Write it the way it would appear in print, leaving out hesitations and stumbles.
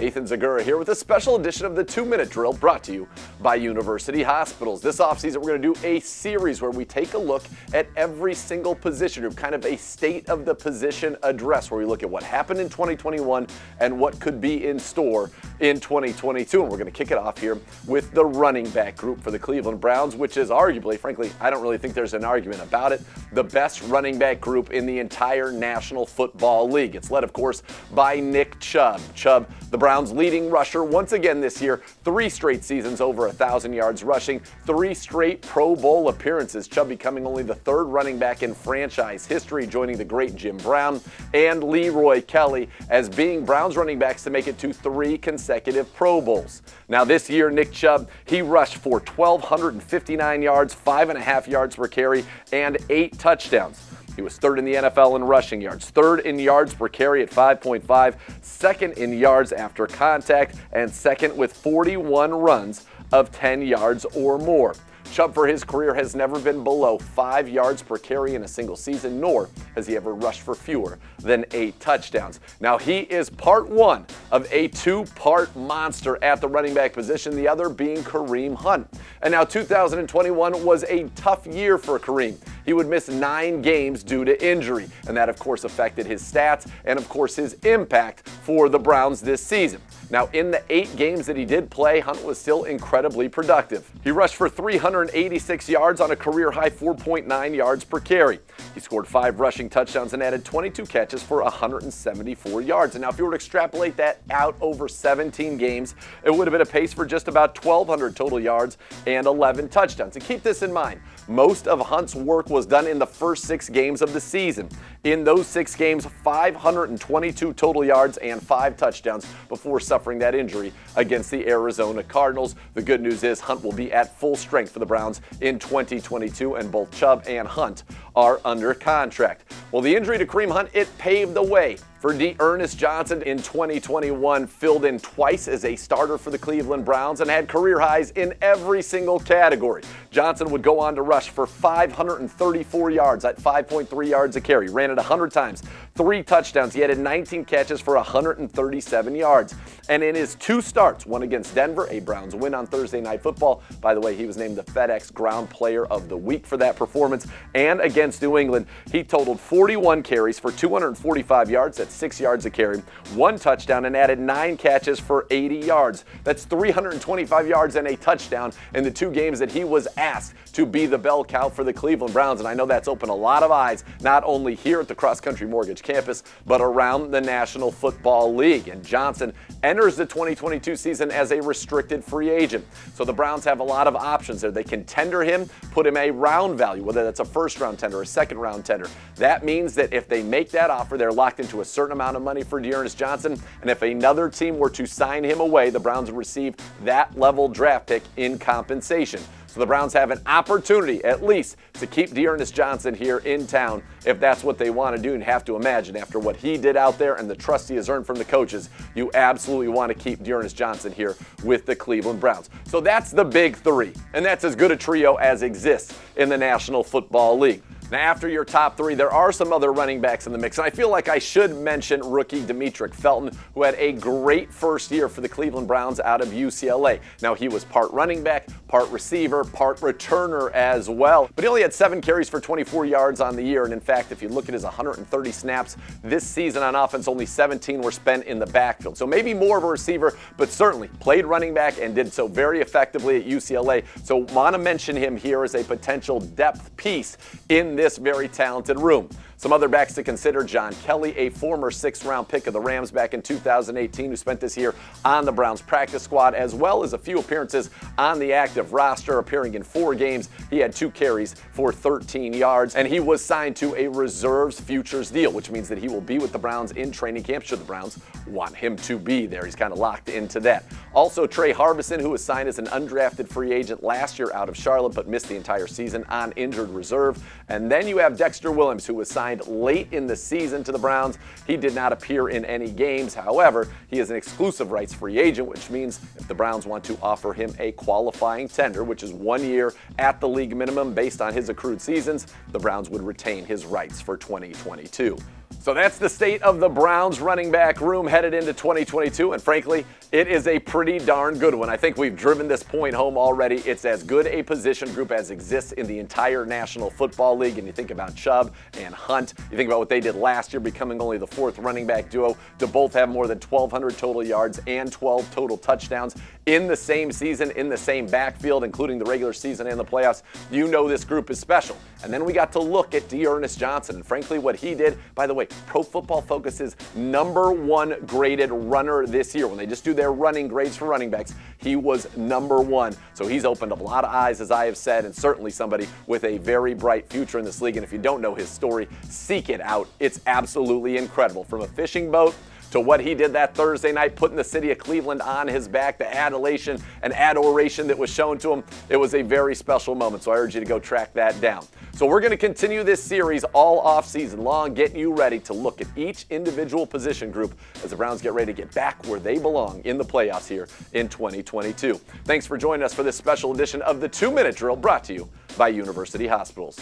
Nathan Zegura here with a special edition of the 2-Minute Drill brought to you by University Hospitals. This offseason, we're going to do a series where we take a look at every single position group, kind of a state of the position address, where we look at what happened in 2021 and what could be in store in 2022. And we're going to kick it off here with the running back group for the Cleveland Browns, which is arguably, frankly, I don't really think there's an argument about it, the best running back group in the entire National Football League. It's led, of course, by Nick Chubb. Chubb, the Browns' leading rusher, once again this year, 3 straight seasons over 1,000 yards rushing, 3 straight Pro Bowl appearances. Chubb becoming only the 3rd running back in franchise history, joining the great Jim Brown and Leroy Kelly as being Browns running backs to make it to 3 consecutive Pro Bowls. Now this year, Nick Chubb, he rushed for 1,259 yards, 5.5 yards per carry, and 8 touchdowns. He was 3rd in the NFL in rushing yards, 3rd in yards per carry at 5.5, 2nd in yards after contact, and 2nd with 41 runs of 10 yards or more. Chubb for his career has never been below 5 yards per carry in a single season, nor has he ever rushed for fewer than 8 touchdowns. Now he is part 1 of a 2-part monster at the running back position, the other being Kareem Hunt. And now 2021 was a tough year for Kareem. He would miss 9 games due to injury, and that of course affected his stats and of course his impact for the Browns this season. Now in the 8 games that he did play, Hunt was still incredibly productive. He rushed for 386 yards on a career-high 4.9 yards per carry. He scored 5 rushing touchdowns and added 22 catches for 174 yards. And now if you were to extrapolate that out over 17 games, it would have been a pace for just about 1,200 total yards and 11 touchdowns. And keep this in mind, most of Hunt's work was done in the first 6 games of the season. In those 6 games, 522 total yards and 5 touchdowns before suffering that injury against the Arizona Cardinals. The good news is Hunt will be at full strength for the Browns in 2022, and both Chubb and Hunt are under contract. Well, the injury to Kareem Hunt, it paved the way for D'Ernest Johnson in 2021, filled in twice as a starter for the Cleveland Browns and had career highs in every single category. Johnson would go on to rush for 534 yards at 5.3 yards a carry, ran it 100 times, 3 touchdowns. He added 19 catches for 137 yards. And in his 2 starts, one against Denver, a Browns win on Thursday Night Football. By the way, he was named the FedEx Ground Player of the Week for that performance. And against New England, he totaled 41 carries for 245 yards, that's 6 yards a carry, 1 touchdown, and added 9 catches for 80 yards. That's 325 yards and a touchdown in the 2 games that he was asked to be the bell cow for the Cleveland Browns. And I know that's opened a lot of eyes, not only here at the Cross Country Mortgage campus, but around the National Football League. And Johnson enters the 2022 season as a restricted free agent. So the Browns have a lot of options there. They can tender him, put him a round value, whether that's a first-round tender or a second-round tender. That means that if they make that offer, they're locked into a certain amount of money for D'Ernest Johnson. And if another team were to sign him away, the Browns would receive that level draft pick in compensation. So the Browns have an opportunity, at least, to keep D'Ernest Johnson here in town if that's what they want to do. And you have to imagine, after what he did out there and the trust he has earned from the coaches, you absolutely want to keep D'Ernest Johnson here with the Cleveland Browns. So that's the big 3, and that's as good a trio as exists in the National Football League. Now, after your top 3, there are some other running backs in the mix, and I feel like I should mention rookie Demetric Felton, who had a great first year for the Cleveland Browns out of UCLA. Now, he was part running back, part receiver, part returner as well, but he only had 7 carries for 24 yards on the year, and in fact, if you look at his 130 snaps this season on offense, only 17 were spent in the backfield. So maybe more of a receiver, but certainly played running back and did so very effectively at UCLA. So want to mention him here as a potential depth piece in this very talented room. Some other backs to consider: John Kelly, a former 6th-round pick of the Rams back in 2018, who spent this year on the Browns practice squad, as well as a few appearances on the active roster, appearing in 4 games. He had 2 carries for 13 yards, and he was signed to a reserves futures deal, which means that he will be with the Browns in training camp should the Browns want him to be there. He's kind of locked into that. Also, Trey Harbison, who was signed as an undrafted free agent last year out of Charlotte, but missed the entire season on injured reserve. And then you have Dexter Williams, who was signed late in the season to the Browns. He did not appear in any games. However, he is an exclusive rights free agent, which means if the Browns want to offer him a qualifying tender, which is 1 year at the league minimum based on his accrued seasons, the Browns would retain his rights for 2022. So that's the state of the Browns running back room headed into 2022, and frankly, it is a pretty darn good one. I think we've driven this point home already. It's as good a position group as exists in the entire National Football League, and you think about Chubb and Hunt, you think about what they did last year, becoming only the fourth running back duo to both have more than 1,200 total yards and 12 total touchdowns in the same season, in the same backfield, including the regular season and the playoffs. You know this group is special. And then we got to look at D'Ernest Johnson, and frankly, what he did. By the way, Pro Football Focus's #1 graded runner this year. When they just do their running grades for running backs, he was #1. So he's opened up a lot of eyes, as I have said, and certainly somebody with a very bright future in this league. And if you don't know his story, seek it out. It's absolutely incredible. From a fishing boat to what he did that Thursday night, putting the city of Cleveland on his back, the adulation and adoration that was shown to him, it was a very special moment. So I urge you to go track that down. So we're going to continue this series all offseason long, getting you ready to look at each individual position group as the Browns get ready to get back where they belong in the playoffs here in 2022. Thanks for joining us for this special edition of the 2-Minute Drill, brought to you by University Hospitals.